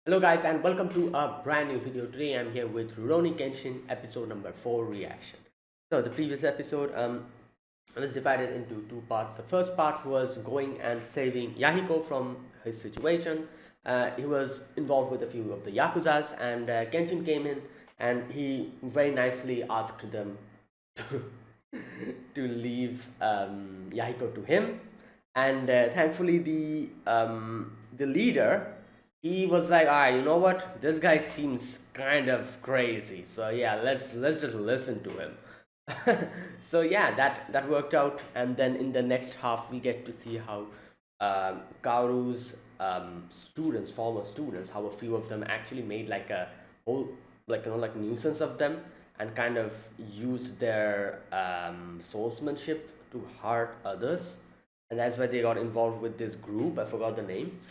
Hello guys and welcome to a brand new video. Today I'm here with Rurouni Kenshin episode number 4 reaction. So the previous episode was divided into two parts. The first part was going and saving Yahiko from his situation. He was involved with a few of the Yakuzas and Kenshin came in and he very nicely asked them to, to leave Yahiko to him. And thankfully the leader, he was like, all right, you know what, this guy seems kind of crazy, so yeah, let's just listen to him. So yeah, that worked out, and then in the next half we get to see how Kaoru's students, former students, how a few of them actually made like a whole, like nuisance of them, and kind of used their swordsmanship to hurt others, and that's why they got involved with this group. I forgot the name.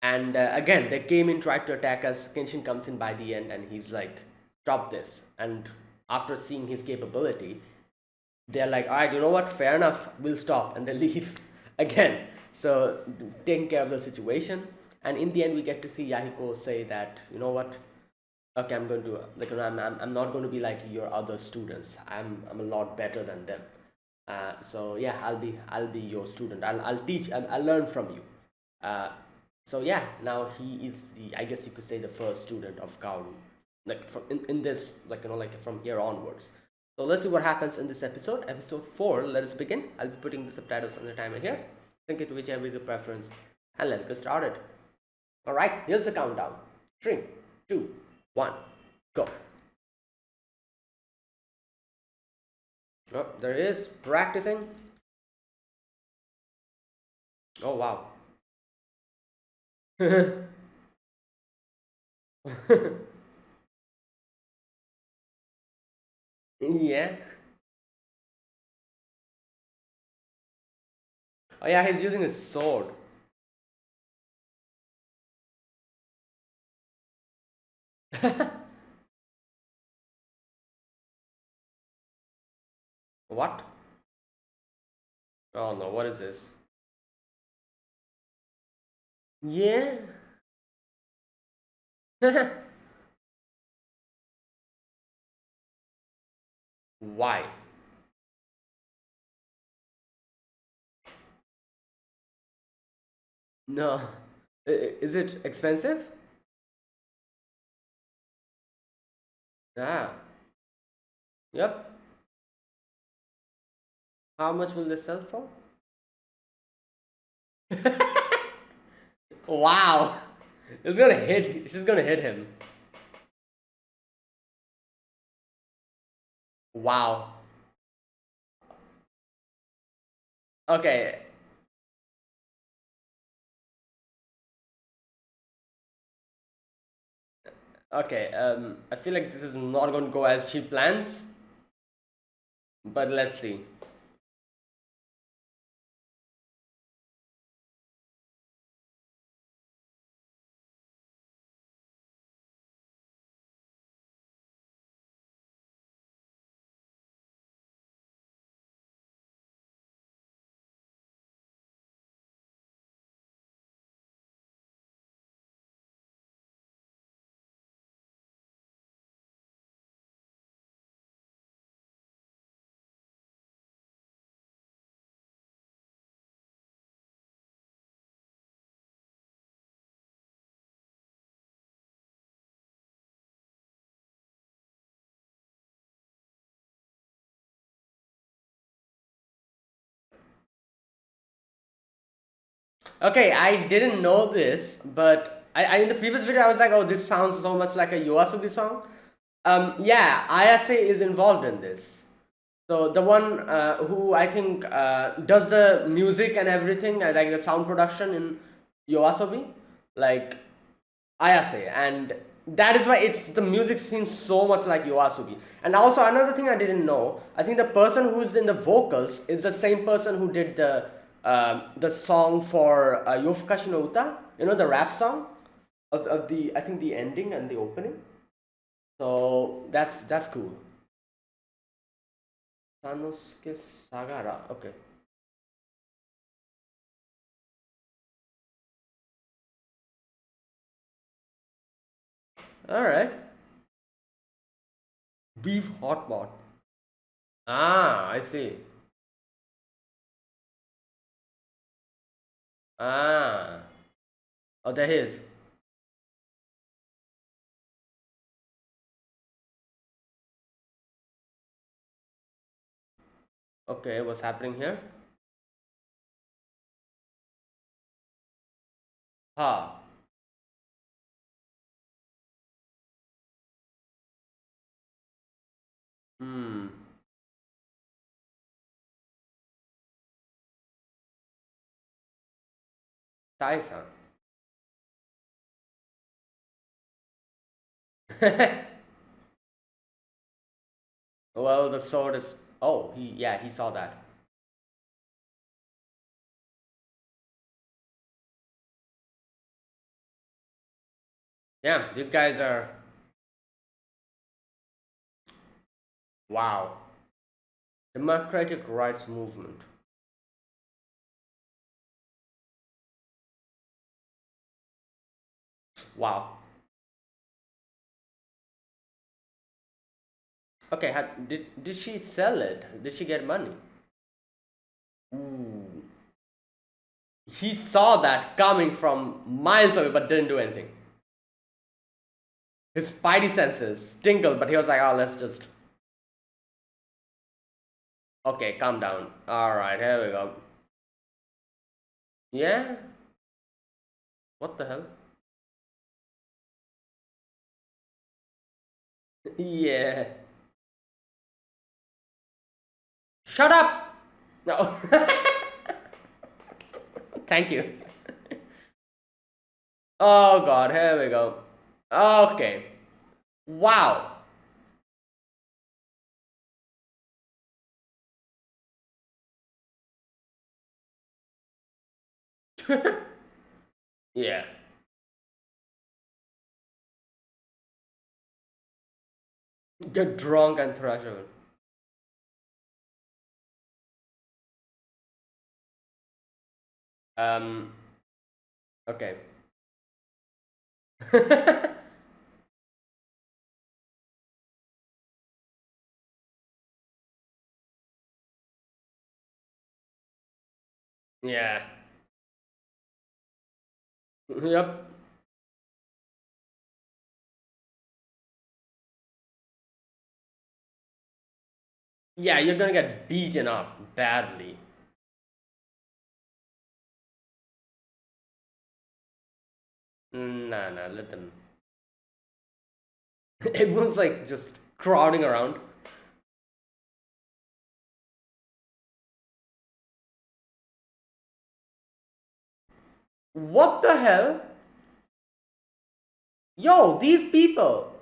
And again, they came in, tried to attack us. Kenshin comes in by the end, and he's like, "Stop this!" And after seeing his capability, they're like, "All right, you know what? Fair enough. We'll stop," and they leave again. So taking care of the situation, and in the end, we get to see Yahiko say that, "You know what? Okay, I'm going to like, I'm not going to be like your other students. I'm a lot better than them. So yeah, I'll be your student. I'll teach. I'll learn from you." Uh, so yeah, now he is the, I guess you could say, the first student of Kaoru, like from in this, like like from here onwards. So let's see what happens in this episode 4. Let us begin. I'll be putting the subtitles on the timer here. Sync it to whichever is your preference, and let's get started. All right, here's the countdown. 3, 2, 1, go. Oh, there is practicing. Oh wow. Yeah. Oh yeah, he's using his sword. What? Oh no, what is this? Yeah. Why? No. Is it expensive? Ah. Yep. How much will they sell for? Wow. It's gonna hit. It's just gonna hit him. Wow. Okay. Okay. I feel like this is not going to go as she plans, but let's see. Okay, I didn't know this, but I in the previous video I was like, oh, this sounds so much like a Yoasobi song. Yeah, Ayase is involved in this. So the one who I think does the music and everything, like the sound production in Yoasobi, like Ayase, and that is why it's the music seems so much like Yoasobi. And also another thing I didn't know, I think the person who's in the vocals is the same person who did the song for Yofukashi no Uta, the rap song of the, I think, the ending and the opening. So that's cool. Sanosuke Sagara. Okay. All right. Beef hot pot. Ah, I see. Ah. Oh, there he is. Okay, what's happening here? Ha. Hmm. Tai-san. Well, the sword is. Oh, yeah, he saw that. Yeah, these guys are. Wow. Democratic rights movement. Wow. Okay, did she sell it? Did she get money? Ooh. He saw that coming from miles away but didn't do anything. His spidey senses tingled, but he was like, oh, let's just. Okay, calm down. Alright, here we go. Yeah? What the hell? Yeah. Shut up! No. Thank you. Oh god, here we go. Okay. Wow. Yeah. Get drunk and thrash over. Um. Okay. Yeah. Yep. Yeah, you're gonna get beaten up badly. Nah, nah, let them. Everyone's like just crowding around. What the hell? Yo, these people.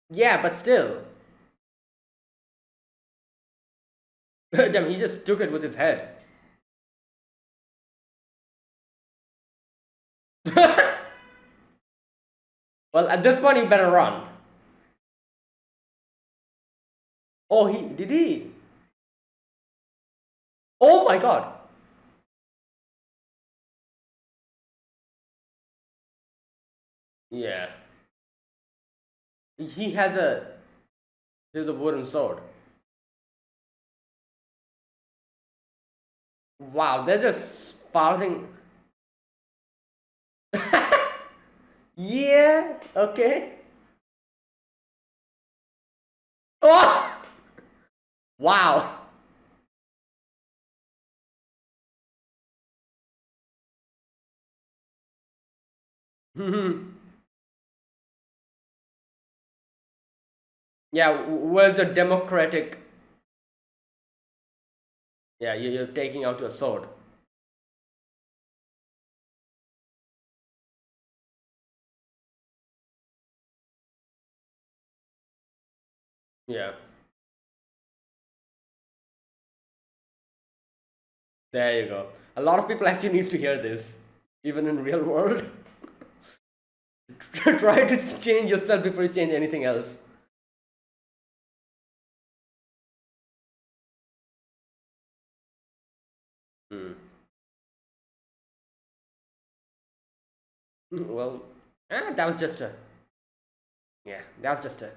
Yeah, but still. Damn, he just took it with his head. Well, at this point, he better run. Oh, he did he? Oh my god. Yeah. He has a Here's a wooden sword. Wow, they're just spouting. Yeah, okay. Oh! Wow. Yeah, where's the democratic? Yeah, you're taking out your sword. Yeah, there you go. A lot of people actually needs to hear this, even in real world. Try to change yourself before you change anything else. Hmm. Well, that was just a yeah, that was just a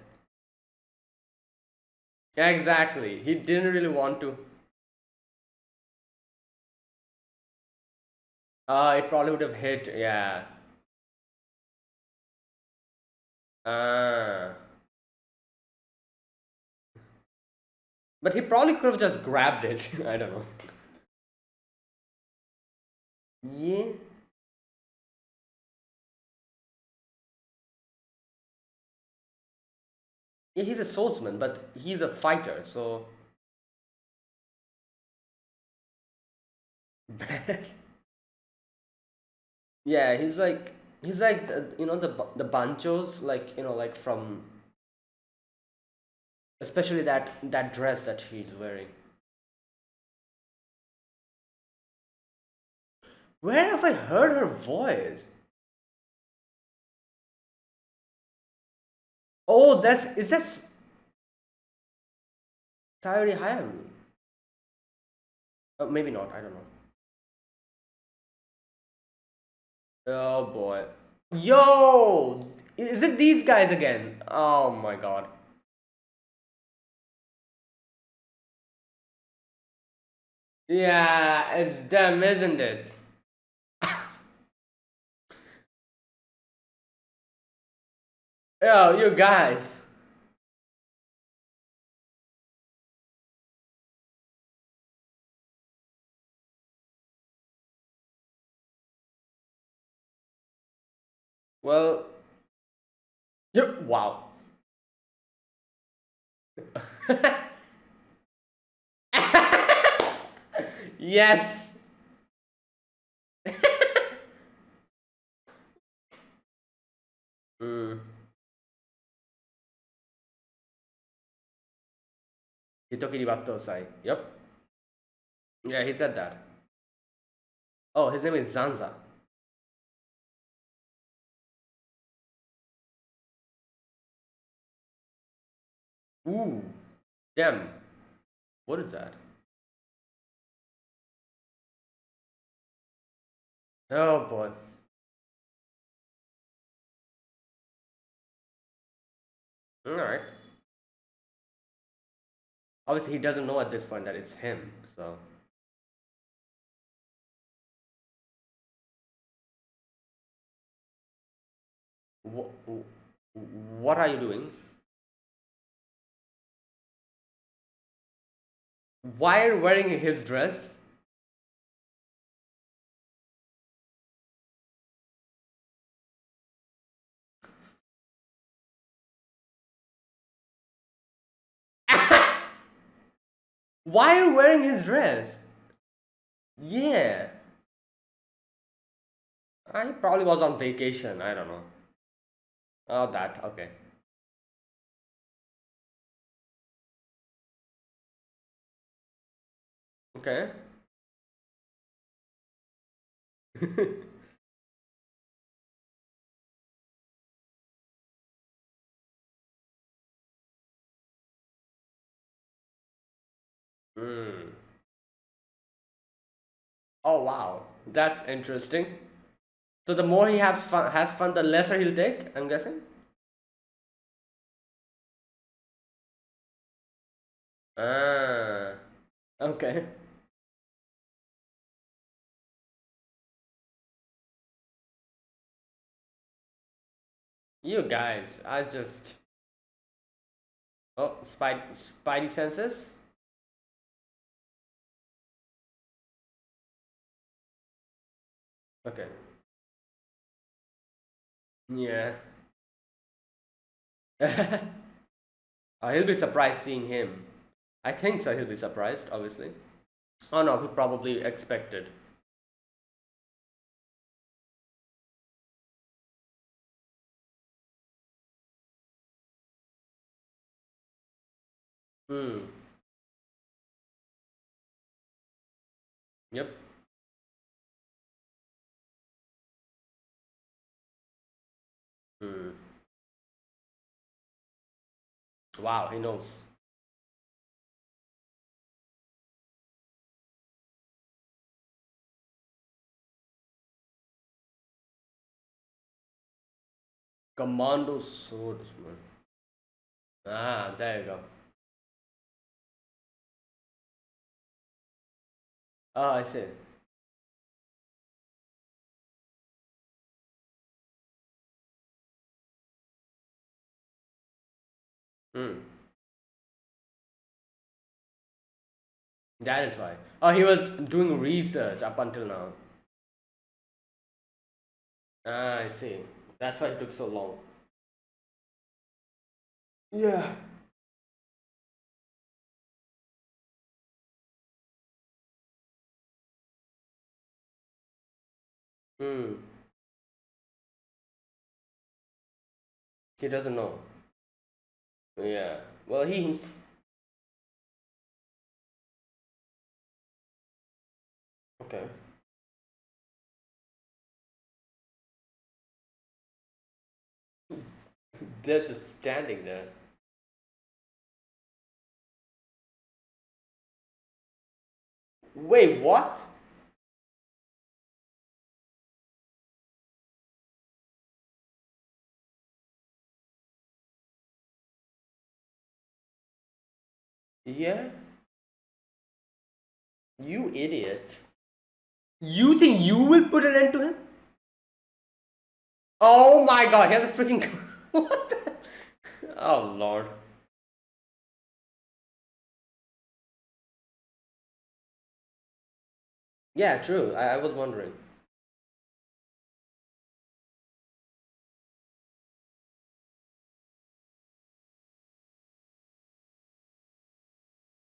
exactly. He didn't really want to. It probably would have hit. Yeah. Uh, but he probably could have just grabbed it. I don't know. Yeah. Yeah, he's a swordsman, but he's a fighter, so yeah, he's like the banchos, like like from especially that dress that she's wearing. Where have I heard her voice? Oh, that's is that Sayori Hayami? Maybe not. I don't know. Oh boy. Yo, is it these guys again? Oh my god. Yeah, it's them, isn't it? Yo, you guys. Well, you wow. Yes. Mm. Hitoki Ribattosai. Yep. Yeah, he said that. Oh, his name is Zanza. Ooh. Damn. What is that? Oh boy. Alright. Obviously, he doesn't know at this point that it's him, so. Wh- what are you doing? Why are you wearing his dress? Why are you wearing his dress? Yeah. I probably was on vacation. I don't know. Oh, that. Okay. Okay. Mm. Oh wow, that's interesting. So the more he has fun, the lesser he'll take. I'm guessing. Ah, okay. You guys, I just spidey senses. Okay. Yeah. He'll be surprised seeing him. I think so. He'll be surprised, obviously. Oh no, he probably expected. Hmm. Yep. Hmm. Wow, he knows. Commando swordsman. Ah, there you go. Ah, I see. Hmm. That is why. Oh, he was doing research up until now. Ah, I see. That's why it took so long. Yeah. Hmm. He doesn't know. Yeah. Well, he's okay. They're just standing there. Wait, what? Yeah. You idiot. You think you will put an end to him? Oh my god, he has a freaking. What the? Oh lord. Yeah, true. I was wondering.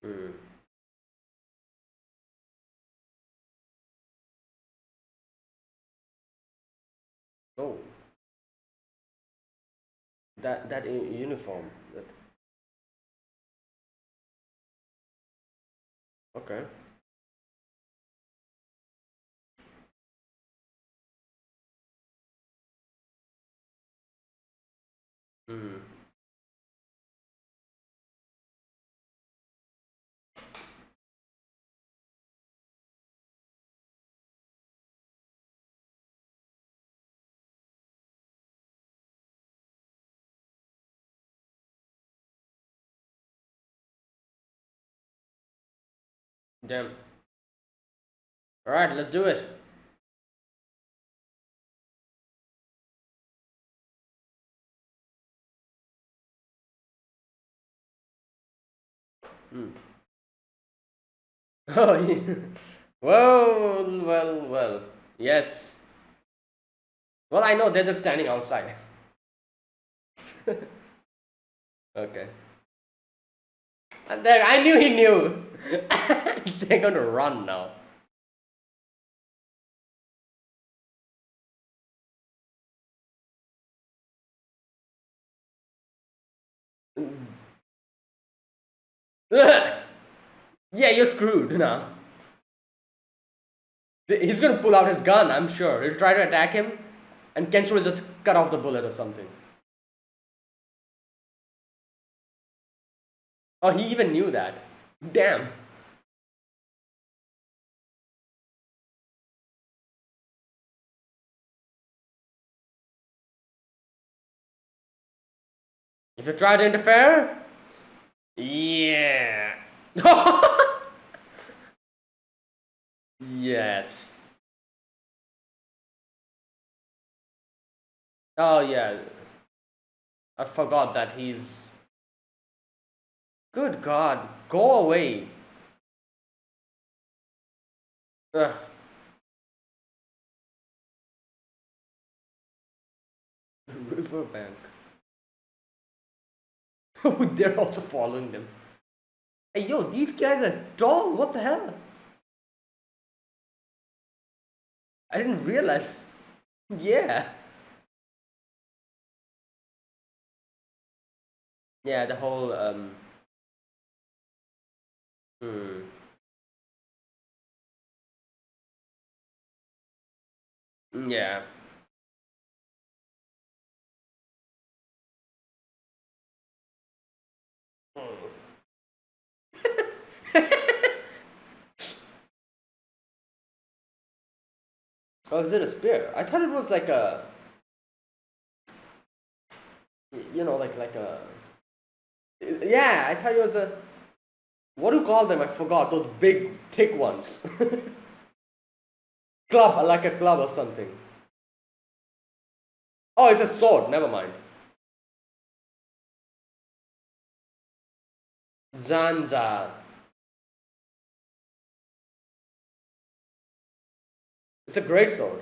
Hmm. Oh, that uniform. Okay. Hmm. Damn. All right, let's do it. Hmm. Oh, well. Yes. Well, I know they're just standing outside. Okay. And then I knew he knew. They're gonna run now. Yeah, you're screwed now. He's gonna pull out his gun, I'm sure. He'll try to attack him, and Kenshin will just cut off the bullet or something. Oh, he even knew that. Damn. If you try to interfere, yeah. Yes. Oh yeah. I forgot that he's. Good God, go away. Ugh. Riverbank. They're also following them. Hey yo, these guys are tall. What the hell? I didn't realize. Yeah. Yeah, the whole hmm. Yeah. Oh, is it a spear? I thought it was like a like a. Yeah, I thought it was a. What do you call them? I forgot. Those big, thick ones. Club, like a club or something. Oh, it's a sword. Never mind. Zanza. It's a great sword.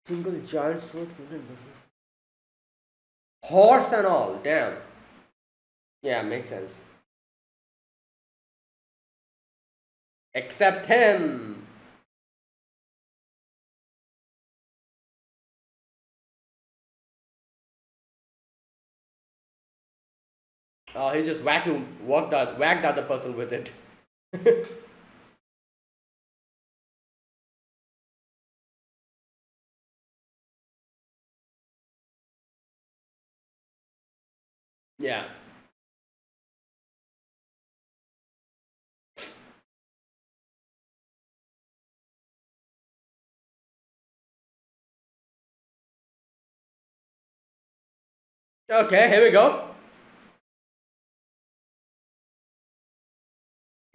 Single giant sword. Horse and all. Damn. Yeah, makes sense. Except him. Oh, he just whacked the other person with it. Yeah. Okay, here we go.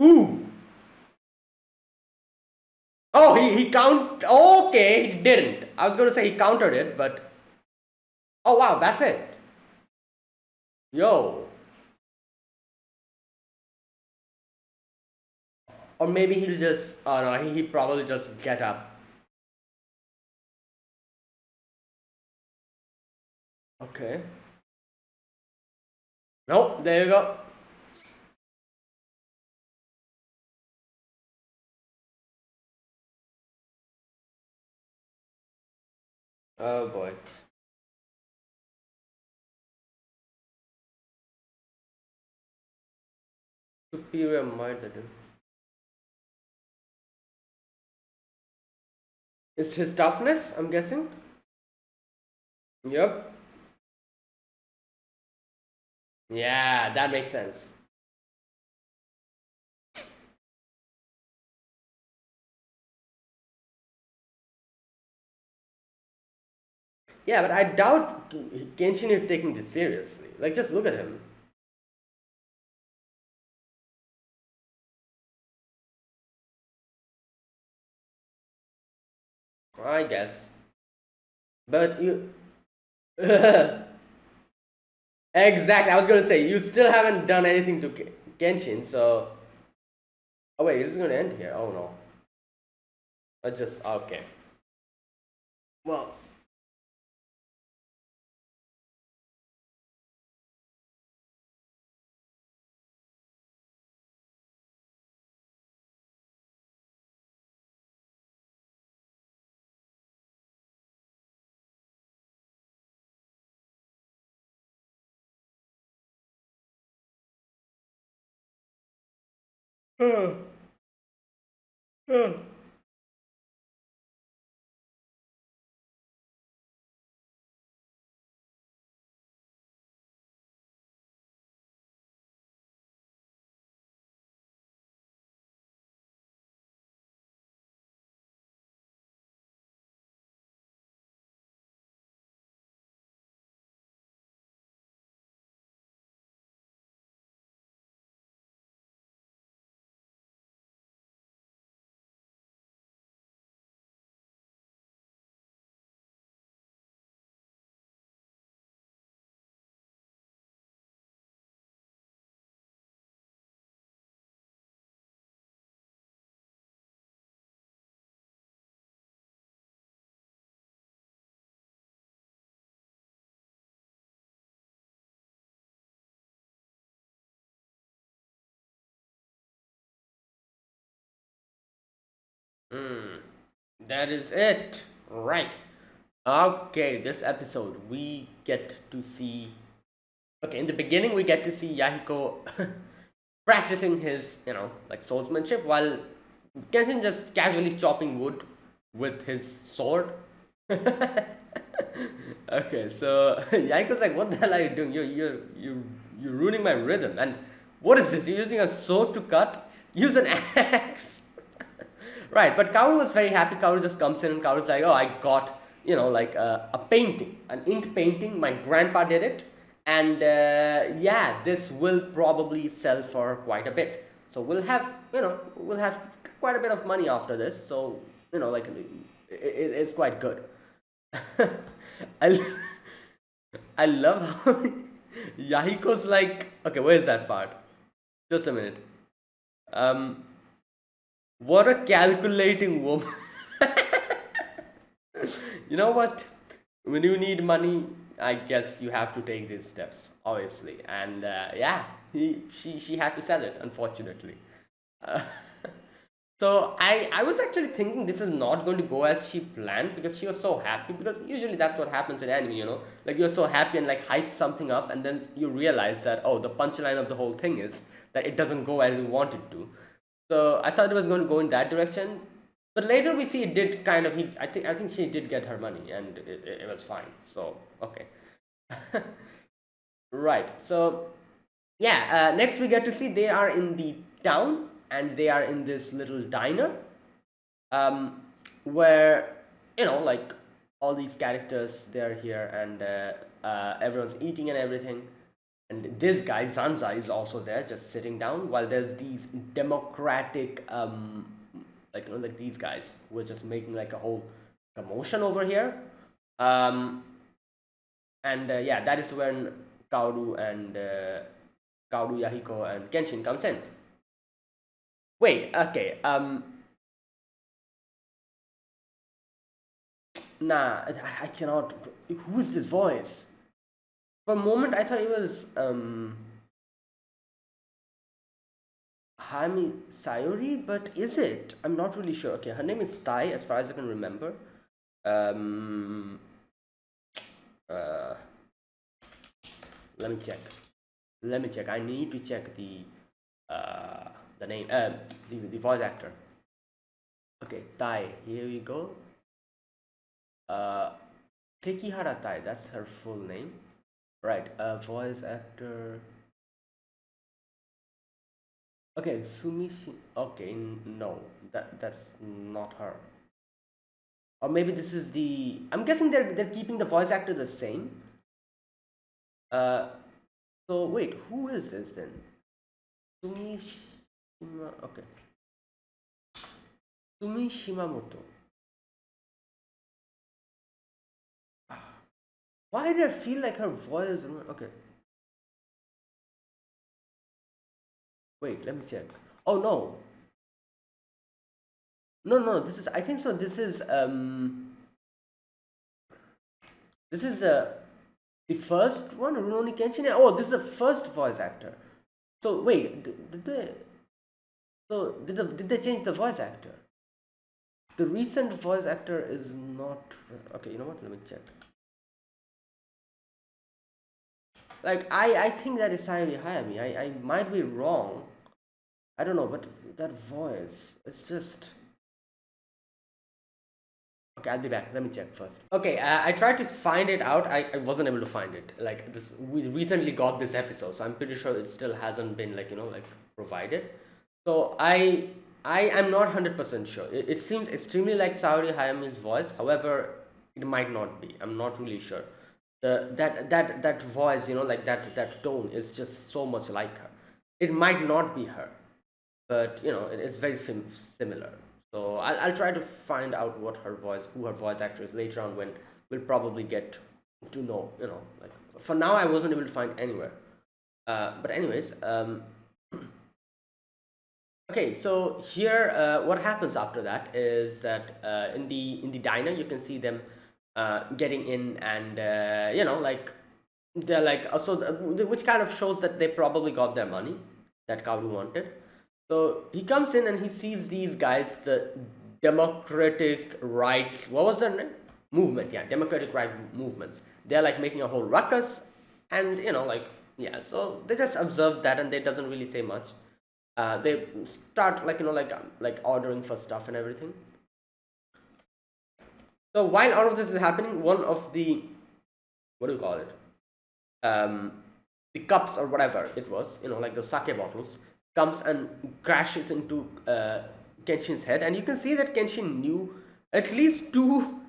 Ooh. Oh, he count. Okay, he didn't. I was gonna say he countered it, but oh wow, that's it. Yo. Or maybe he'll just. Oh no, he probably just get up. Okay. No, there you go. Oh boy. Superior mind. It's his toughness, I'm guessing. Yep. Yeah, that makes sense. Yeah, but I doubt Kenshin is taking this seriously. Like, just look at him. I guess. But you. Exactly, I was gonna say, you still haven't done anything to Kenshin, so. Oh, wait, this is gonna end here. Oh no. I just. Okay. Well. Hmm. That is it. Right. Okay, this episode we get to see. Okay, in the beginning we get to see Yahiko practicing his, like swordsmanship while Kenshin just casually chopping wood with his sword. Okay, so Yahiko's like, "What the hell are you doing? You're ruining my rhythm. And what is this? You're using a sword to cut? Use an axe." Right, but Kaoru was very happy. Kaoru just comes in and Kaoru's like, "Oh, I got like a painting, an ink painting. My grandpa did it, and yeah, this will probably sell for quite a bit. So we'll have quite a bit of money after this. So like it's quite good. I I love how Yahiko's like, okay, where's that part? Just a minute. Um, what a calculating woman. You know what? When you need money, I guess you have to take these steps, obviously. And yeah, she had to sell it, unfortunately. Uh, so I was actually thinking this is not going to go as she planned because she was so happy. Because usually that's what happens in anime, like you're so happy and like hype something up, and then you realize that, oh, the punchline of the whole thing is that it doesn't go as you want it to. So I thought it was going to go in that direction, but later we see it did kind of. I think she did get her money, and it was fine. So okay, right. So yeah, next we get to see they are in the town and they are in this little diner, um, where like all these characters they're here, and everyone's eating and everything. And this guy Zanza is also there, just sitting down, while there's these democratic, like like these guys who are just making like a whole commotion over here. Um, and yeah, that is when Kaoru, Yahiko, and Kenshin comes in. Wait, okay. Nah, I cannot. Who is this voice? For a moment, I thought it was Hami Sayori, but is it? I'm not really sure. Okay, her name is Tai, as far as I can remember. Um, uh, Let me check. Let me check. I need to check the name, the voice actor. Okay, Tai. Here we go. Uh, Tekihara Tai. That's her full name. Right. Voice actor. Okay, Sumishi. Okay, no, that's not her. Or maybe this is the. I'm guessing they're keeping the voice actor the same. Uh, so wait, who is this then? Sumishima. Okay, Sumi Shimamoto. Why did I feel like her voice? Okay, wait, let me check. Oh no, no. This is. I think so. This is the first one, Rurouni Kenshin. Oh, this is the first voice actor. So wait, did they? So did they change the voice actor? The recent voice actor is not. Okay, you know what? Let me check. Like I think that is Sayori Hayami. I might be wrong. I don't know, but that voice, it's just. Okay, I'll be back. Let me check first. Okay, I tried to find it out. I wasn't able to find it. Like this, we recently got this episode, so I'm pretty sure it still hasn't been like like provided. So I am not 100% sure. It seems extremely like Saori Hayami's voice. However, it might not be. I'm not really sure. That voice, like that tone is just so much like her. It might not be her, but it is very similar. So I'll try to find out who her voice actor is later on, when we'll probably get to know. Like for now, I wasn't able to find anywhere. But anyways, okay. So here, what happens after that is that in the diner, you can see them getting in, and like they're like also, which kind of shows that they probably got their money that Kaoru wanted. So he comes in and he sees these guys, the democratic rights. What was their name? Movement. Yeah, democratic right movements. They're like making a whole ruckus, and like yeah. So they just observe that, and they doesn't really say much. They start like like ordering for stuff and everything. So while all of this is happening, one of the, what do you call it? Um, the cups or whatever it was, like the sake bottles, comes and crashes into Kenshin's head, and you can see that Kenshin knew at least two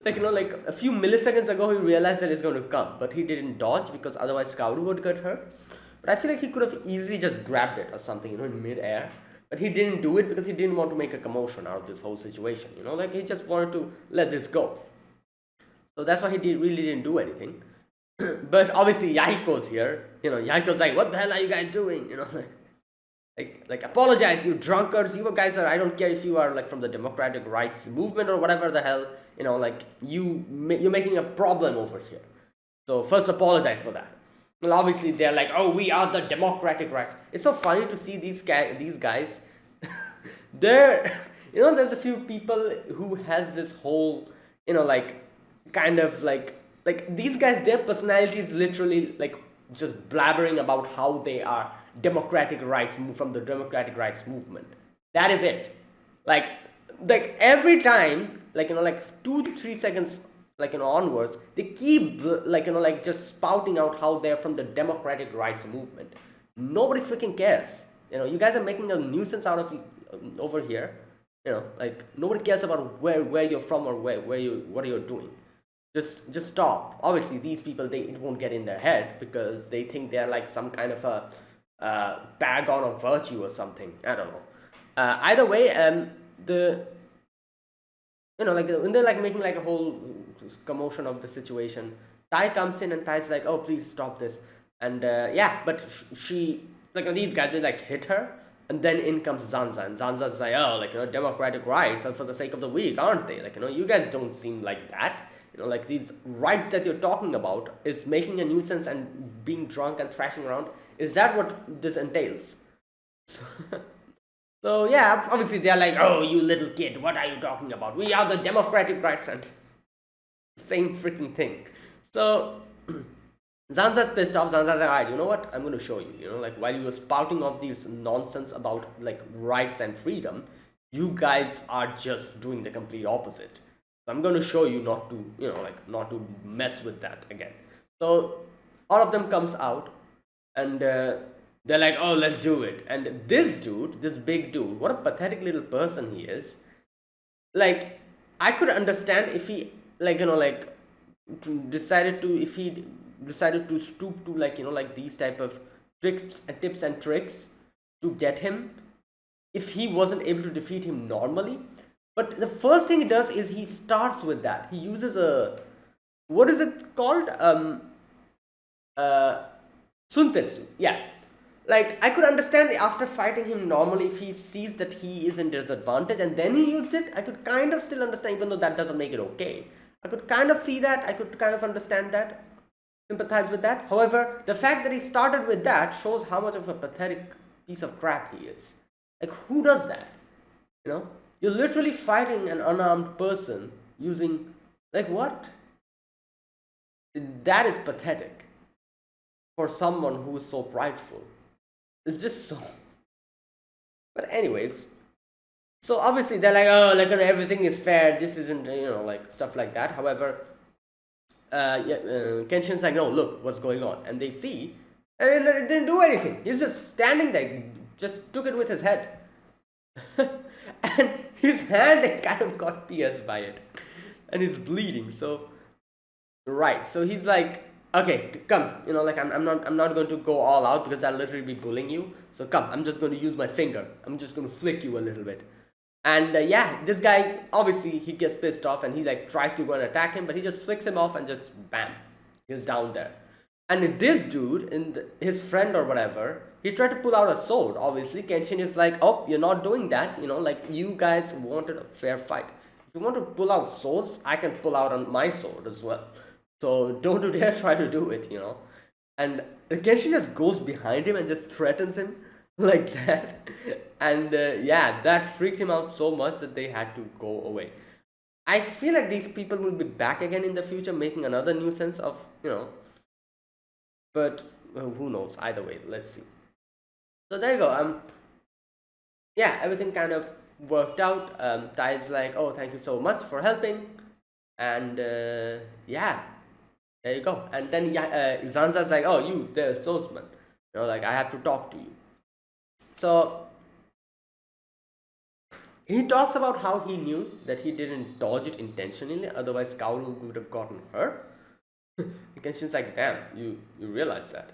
Like, like a few milliseconds ago, he realized that it's going to come, but he didn't dodge because otherwise Kaoru would get hurt. But I feel like he could have easily just grabbed it or something, in mid-air. But he didn't do it because he didn't want to make a commotion out of this whole situation, like he just wanted to let this go. So that's why really didn't do anything. But obviously Yahiko's here. Yahiko's like, what the hell are you guys doing? Like apologize, you drunkards. You guys are, I don't care if you are like from the democratic rights movement or whatever the hell, like you're making a problem over here. So first apologize for that. Well, obviously they're like, oh, we are the democratic rights. It's so funny to see these guys. They're, there's a few people who has this whole, like kind of like these guys, their personality is literally like just blabbering about how they are democratic rights from the democratic rights movement. That is it. Like every time, like 2 to 3 seconds, onwards, they keep like just spouting out how they're from the democratic rights movement. Nobody freaking cares. You guys are making a nuisance out of over here. Like nobody cares about where you're from or what you're doing. Just stop. Obviously these people, it won't get in their head because they think they're like some kind of a paragon of virtue or something. I don't know. Either way, the like when they're like making like a whole commotion of the situation, Tai comes in and Tai's like, oh, please stop this. And yeah, but she like these guys, they like hit her, and then in comes Zanza, and Zanza's like, oh, like democratic rights are for the sake of the weak, aren't they? Like you guys don't seem like that. Like these rights that you're talking about is making a nuisance and being drunk and thrashing around. Is that what this entails? So yeah, obviously they're like, oh, you little kid, what are you talking about? We are the democratic rights, and same freaking thing. So Zanza's pissed off. Zanza's like, alright, you know what? I'm going to show you. Like while you were spouting off these nonsense about like rights and freedom, you guys are just doing the complete opposite. I'm going to show you not to, not to mess with that again. So all of them comes out, and they're like, oh, let's do it. And this dude, this big dude, what a pathetic little person he is. Like, I could understand if he, decided to stoop to like these type of tricks and tips and tricks to get him, if he wasn't able to defeat him normally. But the first thing he does is he starts with that. He uses a, what is it called? Suntetsu. Yeah. Like, I could understand after fighting him normally, if he sees that he is in disadvantage and then he used it, I could kind of still understand, even though that doesn't make it okay. I could kind of see that. I could kind of understand that. Sympathize with that. However, the fact that he started with that shows how much of a pathetic piece of crap he is. Like, who does that? You're literally fighting an unarmed person using, like, what? That is pathetic for someone who is so prideful. It's just so. But anyways, so obviously they're like, oh, like everything is fair. This isn't, like stuff like that. However, Kenshin's like, no, look what's going on, and they see, and it didn't do anything. He's just standing there, just took it with his head. And his hand kind of got pierced by it, and he's bleeding. So right, so he's like, okay, come, like I'm not going to go all out because I'll literally be bullying you. So come, I'm just going to use my finger. I'm just going to flick you a little bit. And yeah, this guy, obviously he gets pissed off and he like tries to go and attack him, but he just flicks him off and just bam, he's down there. And this dude, his friend or whatever, he tried to pull out a sword. Obviously, Kenshin is like, oh, you're not doing that. Like you guys wanted a fair fight. If you want to pull out swords, I can pull out on my sword as well. So don't you dare try to do it, And Kenshin just goes behind him and just threatens him like that. And yeah, that freaked him out so much that they had to go away. I feel like these people will be back again in the future, making another nuisance of, but who knows? Either way, let's see. So there you go. Yeah, everything kind of worked out. Tai's like, oh, thank you so much for helping, and yeah, there you go. And then Zanza's like, oh, you, the swordsman, like I have to talk to you. So He talks about how he knew that he didn't dodge it intentionally, otherwise Kaoru would have gotten hurt. Kenshin's like, damn, you realize that.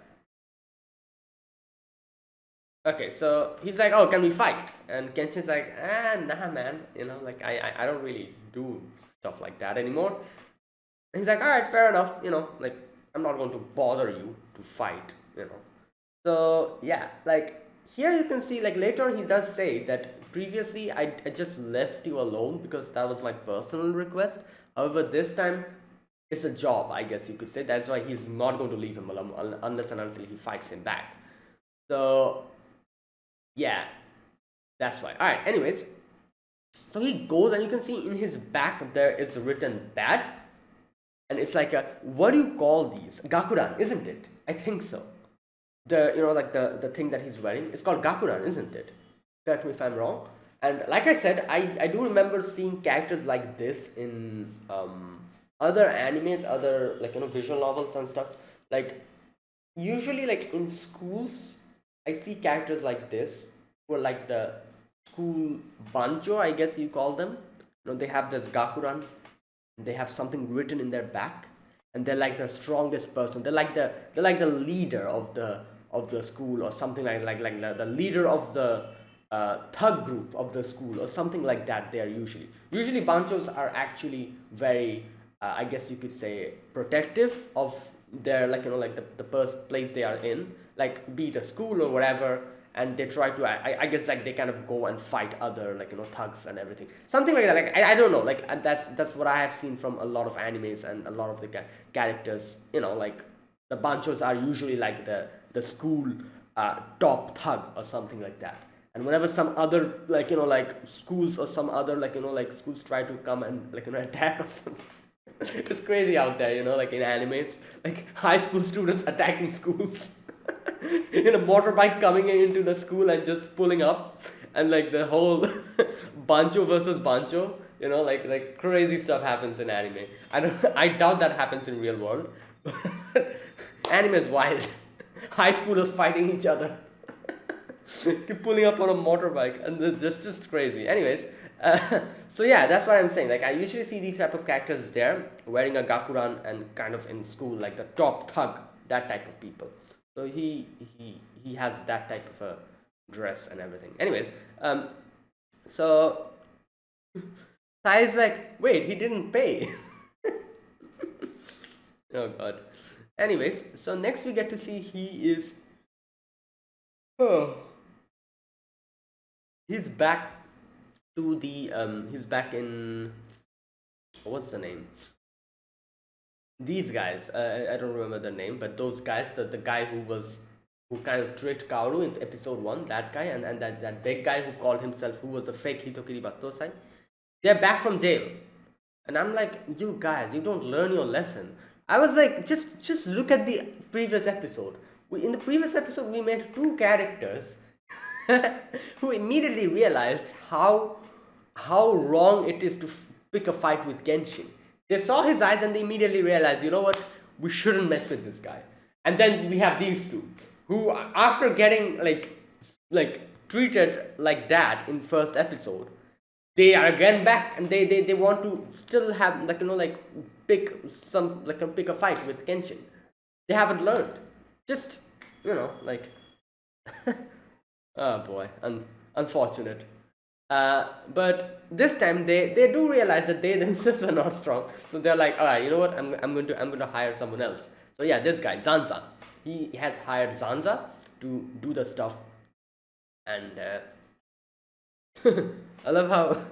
Okay, so he's like, oh, can we fight? And Kenshin's like, nah, man. Like I don't really do stuff like that anymore. And he's like, all right, fair enough. Like I'm not going to bother you to fight. So yeah, like here you can see, like later on he does say that previously I just left you alone because that was my personal request. However, this time it's a job, I guess you could say. That's why he's not going to leave him alone unless and until he fights him back. So yeah, that's why. Alright, anyways. So he goes and you can see in his back there is written bad. And it's like what do you call these? Gakuran, isn't it? I think so. Like the thing that he's wearing, it's called Gakuran, isn't it? Correct me if I'm wrong. And like I said, I do remember seeing characters like this in other animes, other like visual novels and stuff. Like usually like in schools, I see characters like this who are like the school bancho, I guess you call them. They have this Gakuran, they have something written in their back, and they're like the strongest person. They're like the leader of the school, or something like the leader of the thug group of the school, or something like that. They are usually banchos are actually very I guess you could say protective of their like the first place they are in, like be it a school or whatever. And they try to I guess like they kind of go and fight other like thugs and everything, something like that. Like I don't know, like, and that's what I have seen from a lot of animes and a lot of the characters. Like the banchos are usually like the school top thug or something like that. And whenever some other like like schools or some other like like schools try to come and like attack or something, it's crazy out there, like in animes, like high school students attacking schools. In a motorbike coming into the school and just pulling up, and like the whole bancho versus bancho, like crazy stuff happens in anime. I doubt that happens in real world. Anime is wild. High schoolers fighting each other. Keep pulling up on a motorbike, and that's just crazy. Anyways, so yeah, that's what I'm saying. Like I usually see these type of characters there wearing a gakuran and kind of in school, like the top thug, that type of people. So he has that type of a dress and everything. Anyways, so Sai's like, wait, he didn't pay. Oh god. Anyways, so next we get to see oh, he's back to the he's back in, what's the name? These guys, I don't remember the name, but those guys, the guy who kind of tricked Kaoru in episode 1, that guy, and that big guy who called himself, who was a fake Hitokiri Battosai, they're back from jail. And I'm like, you guys, you don't learn your lesson. I was like, just look at the previous episode. In the previous episode, we met two characters who immediately realized how wrong it is to pick a fight with Genshin. They saw his eyes and they immediately realized, you know what, we shouldn't mess with this guy. And then we have these two, who after getting like treated like that in first episode, they are again back and they want to still have like pick a fight with Kenshin. They haven't learned. Just like oh boy, unfortunate. But this time they do realize that they themselves are not strong, so they're like, all right, you know what? I'm going to hire someone else. So yeah, this guy Zanza, he has hired Zanza to do the stuff, and I love how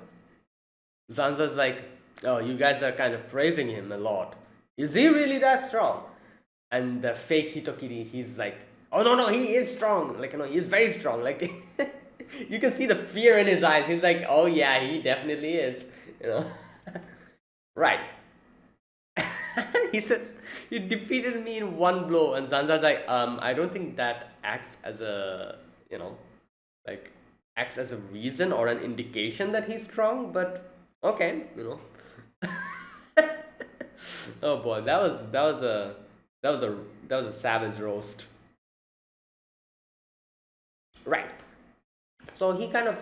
Zanza's like, oh, you guys are kind of praising him a lot. Is he really that strong? And the fake Hitokiri, he's like, oh no, he is strong. Like he is very strong. Like. You can see the fear in his eyes. He's like, oh yeah, he definitely is. Right. He says, he defeated me in one blow. And Zanza's like, I don't think that acts as a, acts as a reason or an indication that he's strong, but okay, Oh boy, that was a savage roast. Right. so he kind of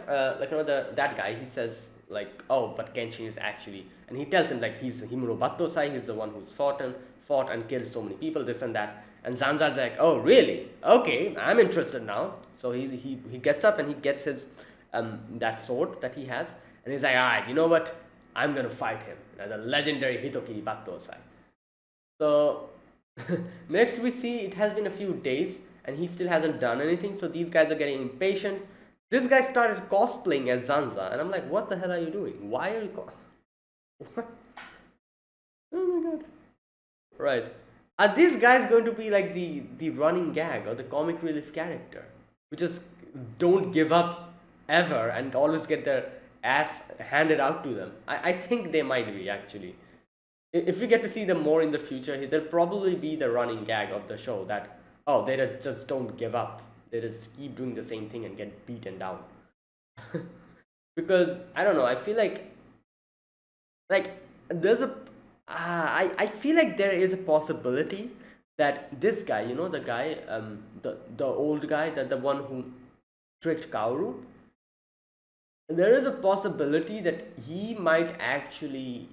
that guy, he says like, oh, but Kenshin is actually, and he tells him like he's Himuro Battosai, he's the one who's fought and killed so many people, this and that. And Zanza's like, oh really? Okay, I'm interested now. So he gets up and he gets his that sword that he has, and he's like, alright, you know what? I'm gonna fight him, the legendary Hitoki Battosai. So next we see it has been a few days and he still hasn't done anything. So these guys are getting impatient. This guy started cosplaying as Zanza, and I'm like, what the hell are you doing? Why are you what? Oh my god. Right. Are these guys going to be like the running gag or the comic relief character, who just don't give up ever and always get their ass handed out to them? I think they might be actually. If we get to see them more in the future, they'll probably be the running gag of the show that, oh, they just don't give up. They just keep doing the same thing and get beaten down. Because I don't know, I feel like there's a I feel like there is a possibility that this guy, the guy, the old guy, the one who tricked Kaoru, there is a possibility that he might actually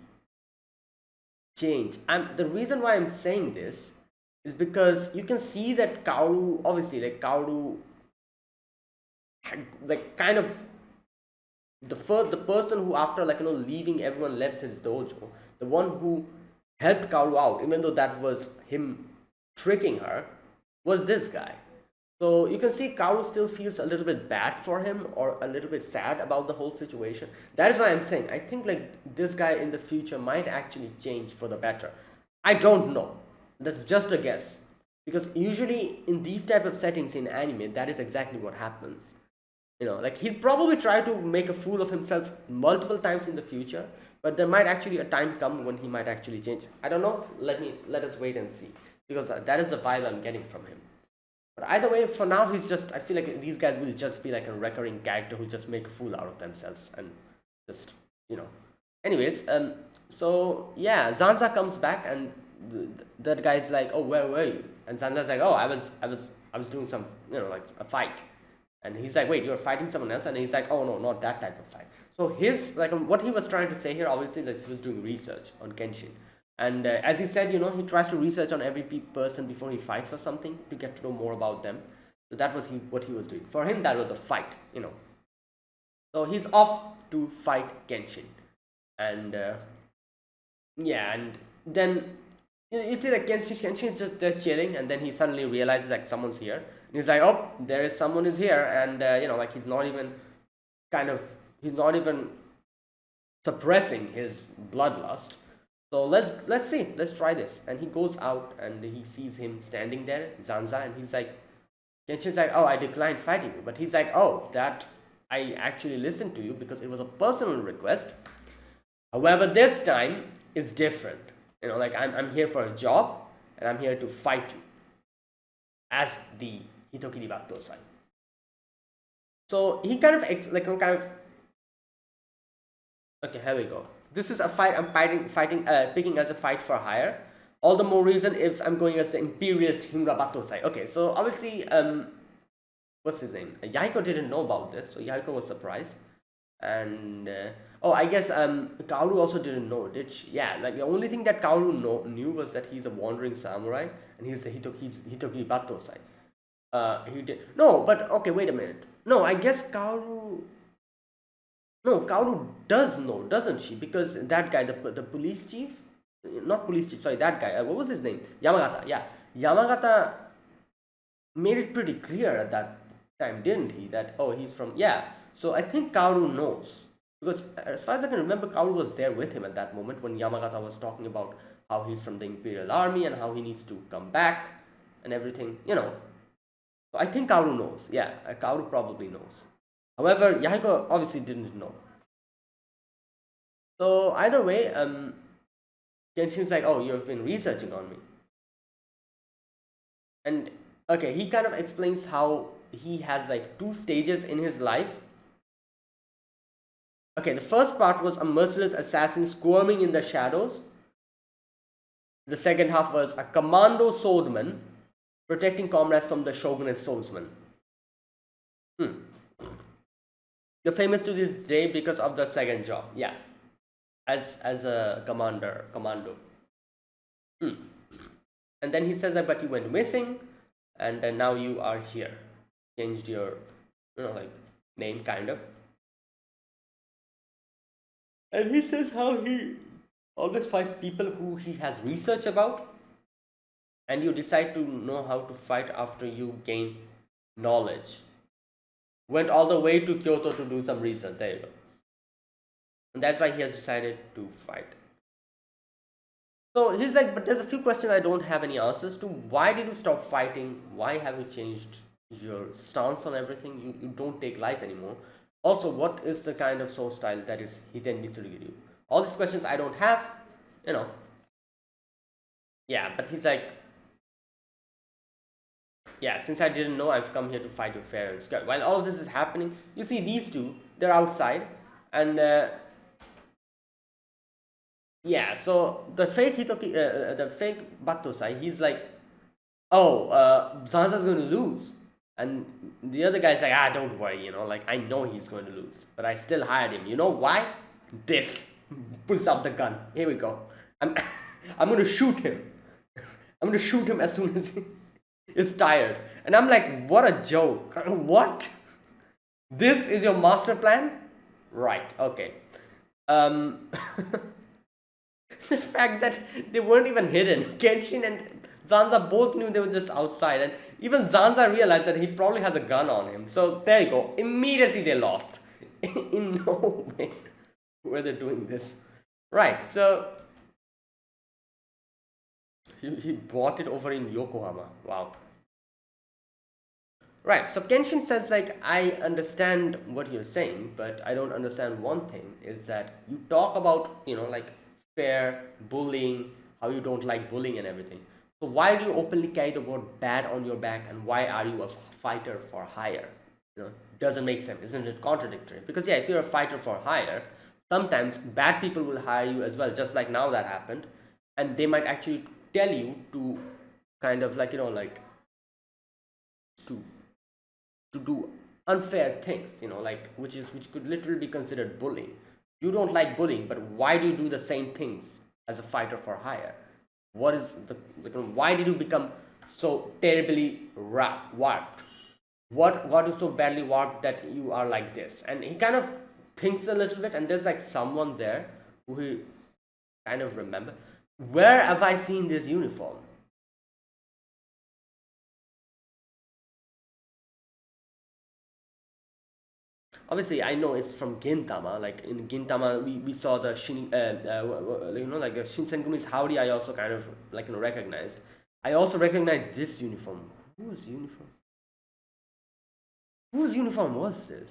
change. And the reason why I'm saying this is because you can see that Kaoru, obviously, like Kaoru, like kind of the person who, after leaving everyone, left his dojo, the one who helped Kaoru out, even though that was him tricking her, was this guy. So you can see Kaoru still feels a little bit bad for him, or a little bit sad about the whole situation. That is why I'm saying I think like this guy in the future might actually change for the better. I don't know. That's just a guess. Because usually in these type of settings in anime, that is exactly what happens. Like he'll probably try to make a fool of himself multiple times in the future, but there might actually a time come when he might actually change. I don't know. Let us wait and see, because that is the vibe I'm getting from him. But either way, for now, I feel like these guys will just be like a recurring character who just make a fool out of themselves and just, Anyways, so yeah, Zanza comes back and that guy's like, oh, where were you? And Zanza's like, oh, I was doing some, like a fight. And he's like, wait, you're fighting someone else? And he's like, oh no, not that type of fight. So what he was trying to say here, obviously, that he was doing research on Kenshin. And as he said, he tries to research on every person before he fights or something to get to know more about them. So that was what he was doing. For him, that was a fight, So he's off to fight Kenshin. And yeah, and then you see that Kenshin's just there chilling, and then he suddenly realizes like someone's here. And he's like, oh, someone is here. And, like he's not even suppressing his bloodlust. So let's see, let's try this. And he goes out and he sees him standing there, Zanza, and he's like, Kenshin's like, oh, I declined fighting you. But he's like, oh, that I actually listened to you because it was a personal request. However, this time is different. Like I'm here for a job and I'm here to fight you as the Hitokiri Battosai. So he okay, here we go. This is a fight I'm picking as a fight for hire. All the more reason if I'm going as the imperialist Himura Battosai. Okay, so obviously, what's his name? Yahiko didn't know about this, so Yahiko was surprised. And I guess Kaoru also didn't know, did she? Yeah, like the only thing that Kaoru knew was that he's a wandering samurai and he's Hitokiri Battosai. He did no, but okay, wait a minute. No, I guess Kaoru does know, doesn't she? Because that guy, the police chief, not police chief, sorry, that guy, what was his name? Yamagata, yeah. Yamagata made it pretty clear at that time, didn't he? That, oh, he's from, yeah. So I think Kaoru knows. Because as far as I can remember, Kaoru was there with him at that moment when Yamagata was talking about how he's from the Imperial Army and how he needs to come back and everything, So I think Kaoru knows. Yeah, Kaoru probably knows. However, Yahiko obviously didn't know. So either way, Kenshin's like, oh, you've been researching on me. And okay, he kind of explains how he has like 2 stages in his life. Okay, the first part was a merciless assassin squirming in the shadows. The second half was a commando swordman protecting comrades from the shogunate swordsman. You're famous to this day because of the second job. Yeah, as a commando. Hmm. And then he says that, but you went missing, and then now you are here. Changed your, like name kind of. And he says how he always finds people who he has research about, and you decide to know how to fight after you gain knowledge. Went all the way to Kyoto to do some research. There you go. And that's why he has decided to fight. So he's like, but there's a few questions I don't have any answers to. Why did you stop fighting? Why have you changed your stance on everything? You don't take life anymore. Also, what is the kind of sword style that is Hiten Mitsuryu? All these questions I don't have, you know. Yeah, but he's like, yeah, since I didn't know, I've come here to fight you fair and square. While all this is happening, you see these two, they're outside, and yeah, so the fake the fake Batosai, he's like, oh, Zanza's going to lose. And the other guy's like, don't worry, like I know he's going to lose, but I still hired him. You know why? This. Pulls out the gun. Here we go. I'm, I'm going to shoot him. I'm going to shoot him as soon as he is tired. And I'm like, what a joke. What? This is your master plan? Right, okay. The fact that they weren't even hidden. Kenshin and Zanza both knew they were just outside, and even Zanza realized that he probably has a gun on him. So there you go. Immediately they lost. In no way were they doing this. Right, so he bought it over in Yokohama. Wow. Right, so Kenshin says, like, I understand what you're saying, but I don't understand one thing, is that you talk about, like fair, bullying, how you don't like bullying and everything. So why do you openly carry the word bad on your back, and why are you a fighter for hire? Doesn't make sense. Isn't it contradictory? Because yeah, if you're a fighter for hire, sometimes bad people will hire you as well, just like now that happened, and they might actually tell you to kind of like, to do unfair things, like which could literally be considered bullying. You don't like bullying, but why do you do the same things as a fighter for hire? What is why did you become so terribly warped? What is so badly warped that you are like this? And he kind of thinks a little bit, and there's like someone there who he kind of remember. Where have I seen this uniform? Obviously I know it's from Gintama. Like in Gintama we saw the like the Shinsengumi's Howdy. I also kind of like recognized. I also recognized this uniform. Whose uniform was this?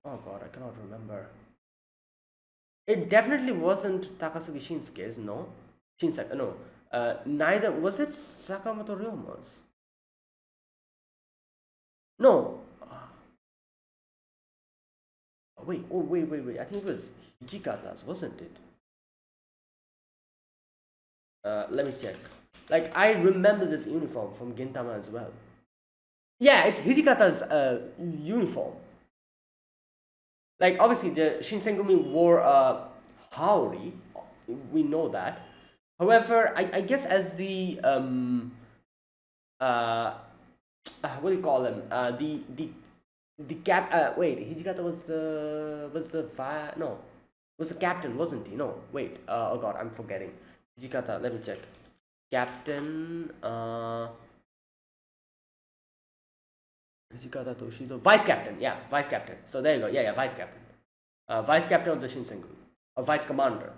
Oh god, I cannot remember. It definitely wasn't Takasugi Shinsuke's. No, no, neither was it Sakamoto Ryoma's. No. Wait, wait. I think it was Hijikata's, wasn't it? Let me check. Like, I remember this uniform from Gintama as well. Yeah, it's Hijikata's uniform. Like, obviously, the Shinsengumi wore a Haori. We know that. However, I guess as the what do you call him? The cap. Wait, Hijikata was was the captain, wasn't he? No, wait. Oh god, I'm forgetting. Hijikata. Let me check. Captain. Hijikata Toshizo. Vice captain. Yeah, vice captain. So there you go. Yeah, vice captain. Vice captain of the Shinsengumi, or vice commander.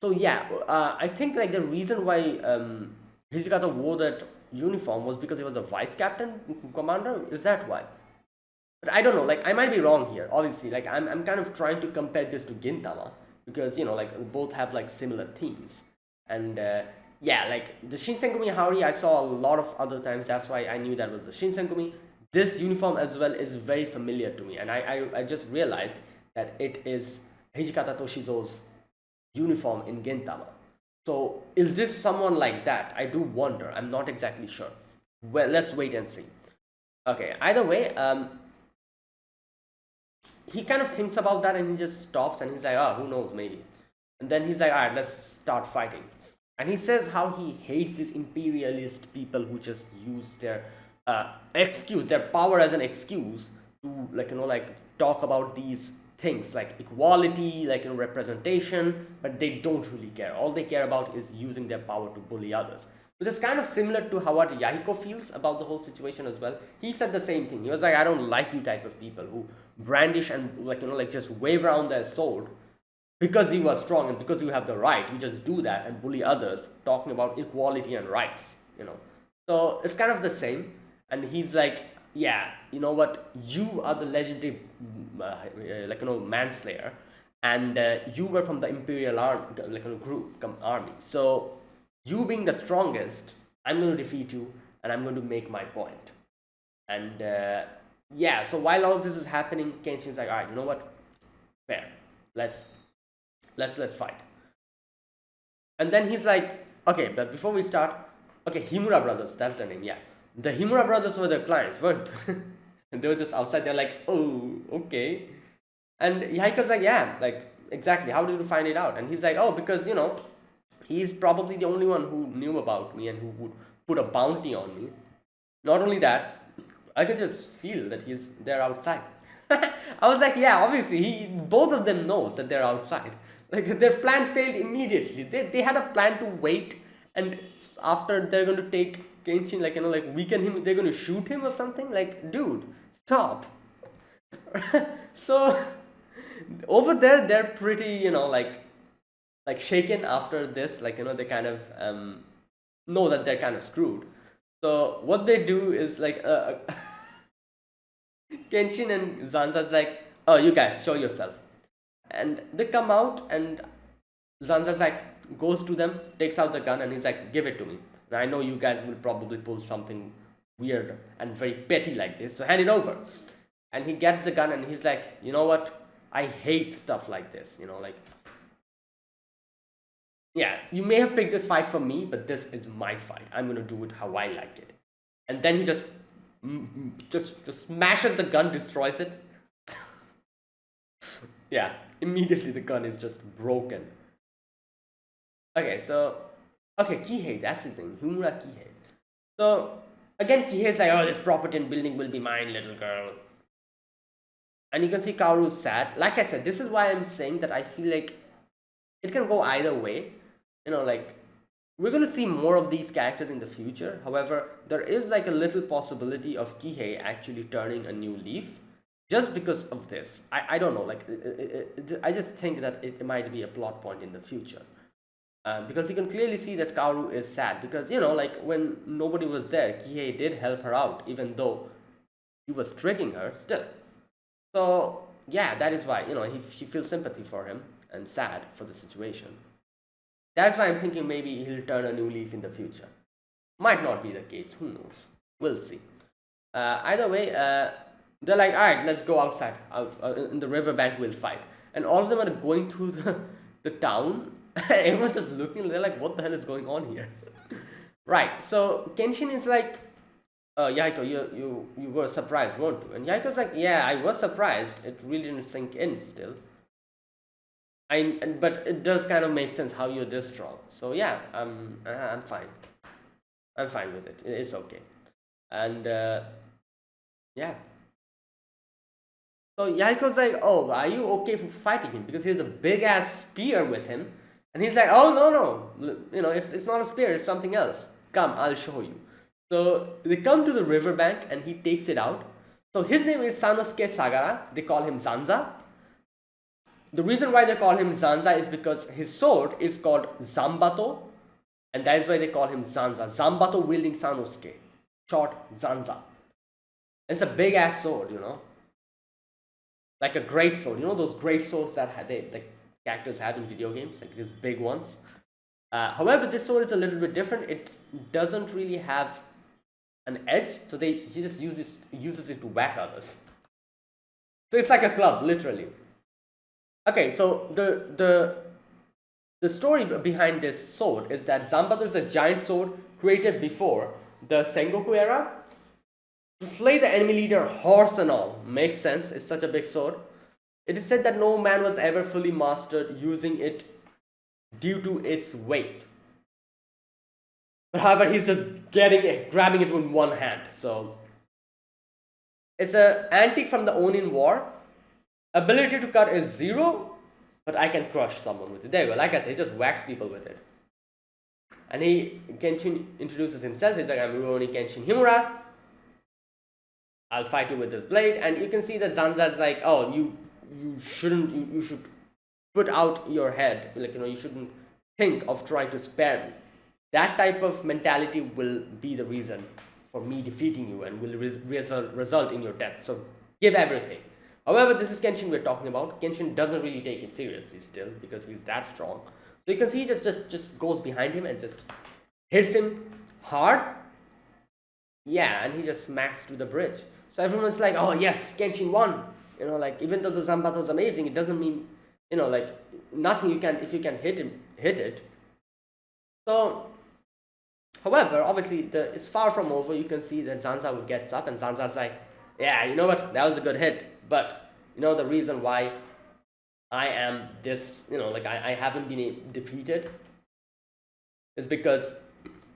So yeah, I think like the reason why Hijikata wore that uniform was because he was a vice captain commander. Is that why? But I don't know, like I might be wrong here. Obviously, like I'm kind of trying to compare this to Gintama because like both have like similar themes. And yeah, like the Shinsengumi Haori I saw a lot of other times. That's why I knew that was the Shinsengumi. This uniform as well is very familiar to me, and I just realized that it is Hijikata Toshizo's uniform in Gintama. So is this someone like that? I do wonder. I'm not exactly sure. Well, let's wait and see. Okay, either way, he kind of thinks about that and he just stops and he's like, oh, who knows, maybe. And then he's like, all right, let's start fighting. And he says how he hates these imperialist people who just use their their power as an excuse to, like, like talk about these things like equality, like, representation, but they don't really care. All they care about is using their power to bully others. Which is kind of similar to how what Yahiko feels about the whole situation as well. He said the same thing. He was like, I don't like you type of people who brandish and, like, like just wave around their sword because you are strong and because you have the right. You just do that and bully others, talking about equality and rights, So it's kind of the same. And he's like, yeah, you know what? You are the legendary, manslayer, and you were from the imperial army, army. So you being the strongest, I'm going to defeat you, and I'm going to make my point. And yeah, so while all this is happening, Kenshin's like, all right, you know what? Fair. Let's fight. And then he's like, okay, but before we start, okay, Himura brothers, that's their name, yeah. The Himura brothers were their clients, weren't and they were just outside. They're like, oh, okay. And Yahiko's like, yeah, like, exactly. How did you find it out? And he's like, oh, because, he's probably the only one who knew about me and who would put a bounty on me. Not only that, I could just feel that he's there outside. I was like, yeah, obviously, both of them knows that they're outside. Like, their plan failed immediately. They had a plan to wait, and after they're going to take Kenshin, like, weaken him, they're going to shoot him or something. Like, dude, stop. So, over there, they're pretty, like shaken after this. Like, they kind of know that they're kind of screwed. So, what they do is, like, Kenshin and Zanza's like, oh, you guys, show yourself. And they come out, and Zanza's like, goes to them, takes out the gun, and he's like, give it to me. And I know you guys will probably pull something weird and very petty like this, so hand it over. And he gets the gun, and he's like, you know what? I hate stuff like this, like, yeah, you may have picked this fight for me, but this is my fight. I'm going to do it how I like it. And then he just smashes the gun, destroys it. Yeah, immediately the gun is just broken. Okay, so, Kihei, that's his name, Humura Kihei. So, again, Kihei's like, oh, this property and building will be mine, little girl. And you can see Kaoru's sad. Like I said, this is why I'm saying that I feel like it can go either way. Like, we're going to see more of these characters in the future. However, there is like a little possibility of Kihei actually turning a new leaf just because of this. I don't know, like, I just think that it might be a plot point in the future. Because you can clearly see that Kaoru is sad because, like, when nobody was there, Kihei did help her out, even though he was tricking her still. So, yeah, that is why, she feels sympathy for him and sad for the situation. That's why I'm thinking maybe he'll turn a new leaf in the future. Might not be the case, who knows? We'll see. Either way, they're like, alright, let's go outside. In the riverbank, we'll fight. And all of them are going through the town. Everyone's just looking, they're like, what the hell is going on here? Right, so Kenshin is like, Yahiko, you were surprised, weren't you? And Yahiko's like, yeah, I was surprised. It really didn't sink in still. But it does kind of make sense how you're this strong. So yeah, I'm fine. I'm fine with it. It's okay. And yeah. So Yahiko's like, oh, are you okay for fighting him? Because he has a big ass spear with him. And he's like, oh, no. It's not a spear, it's something else. Come, I'll show you. So they come to the riverbank and he takes it out. So his name is Sanosuke Sagara. They call him Zanza. The reason why they call him Zanza is because his sword is called Zambato, and that is why they call him Zanza. Zambato wielding Sanosuke. Short Zanza. It's a big ass sword, Like a great sword. Those great swords that the characters have in video games, like these big ones. However, this sword is a little bit different. It doesn't really have an edge, so he just uses it to whack others. So it's like a club, literally. Okay, so the story behind this sword is that Zambato is a giant sword created before the Sengoku era to slay the enemy leader, horse and all. Makes sense, it's such a big sword. It is said that no man was ever fully mastered using it due to its weight. But however, he's just grabbing it with one hand. So it's an antique from the Onin War. Ability to cut is 0, but I can crush someone with it. There you go. Like I said, he just whacks people with it. And Kenshin introduces himself. He's like, I'm Rurouni Kenshin Himura. I'll fight you with this blade. And you can see that Zanza's like, oh, you should put out your head. Like, you shouldn't think of trying to spare me. That type of mentality will be the reason for me defeating you and will result in your death. So give everything. However, this is Kenshin we're talking about. Kenshin doesn't really take it seriously still because he's that strong. So you can see he just goes behind him and just hits him hard. Yeah, and he just smacks to the bridge. So everyone's like, oh yes, Kenshin won. Like even though the Zanbato is amazing, it doesn't mean, like nothing if you can hit it. So, however, obviously it's far from over. You can see that Zanza gets up and Zanza's like, yeah, you know what, that was a good hit. But, the reason why I am this, like I haven't been defeated is because,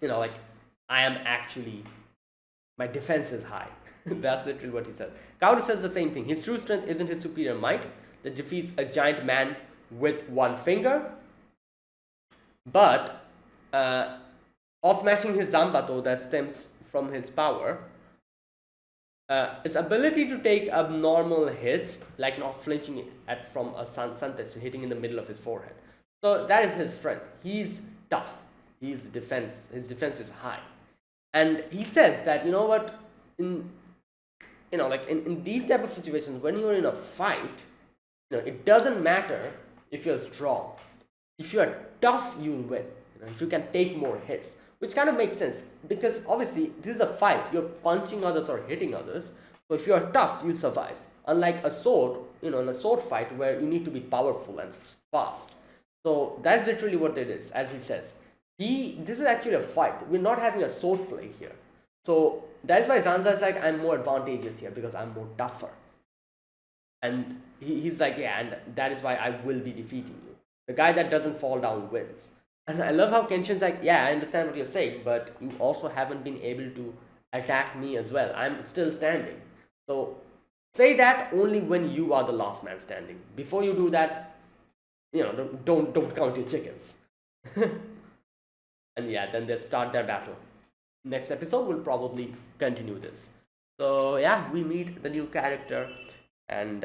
like I am actually, my defense is high. That's literally what he says. Kaoru says the same thing. His true strength isn't his superior might that defeats a giant man with one finger, but or smashing his Zanbato that stems from his power. His ability to take abnormal hits, like not flinching from a Santetsu hitting in the middle of his forehead. So that is his strength. He's tough. His defense is high. And he says that, in these type of situations, when you're in a fight, it doesn't matter if you're strong. If you're tough, you'll win. If you can take more hits. Which kind of makes sense because obviously this is a fight. You're punching others or hitting others. So if you're tough, you'll survive. Unlike a sword, in a sword fight where you need to be powerful and fast. So that's literally what it is, as he says. This is actually a fight. We're not having a sword play here. So that's why Zanza is like, I'm more advantageous here because I'm more tougher. And he's like, yeah, and that is why I will be defeating you. The guy that doesn't fall down wins. And I love how Kenshin's like, yeah, I understand what you're saying, but you also haven't been able to attack me as well. I'm still standing. So say that only when you are the last man standing. Before you do that, don't count your chickens. And yeah, then they start their battle. Next episode will probably continue this. So yeah, we meet the new character, and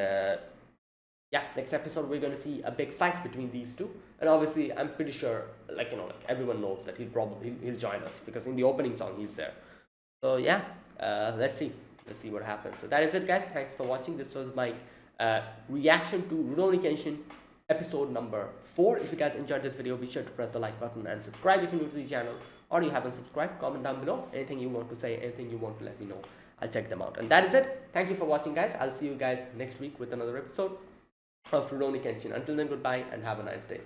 next episode we're going to see a big fight between these two. And obviously I'm pretty sure like everyone knows that he'll join us because in the opening song he's there. So yeah, let's see what happens. So that is it, guys. Thanks for watching. This was my reaction to Rurouni Kenshin episode number 4. If you guys enjoyed this video, be sure to press the like button and subscribe if you're new to the channel, or you haven't subscribed. Comment down below anything you want to say, anything you want to let me know. I'll check them out. And that is it. Thank you for watching, guys. I'll see you guys next week with another episode of Rurouni Kenshin. Until then, goodbye and have a nice day.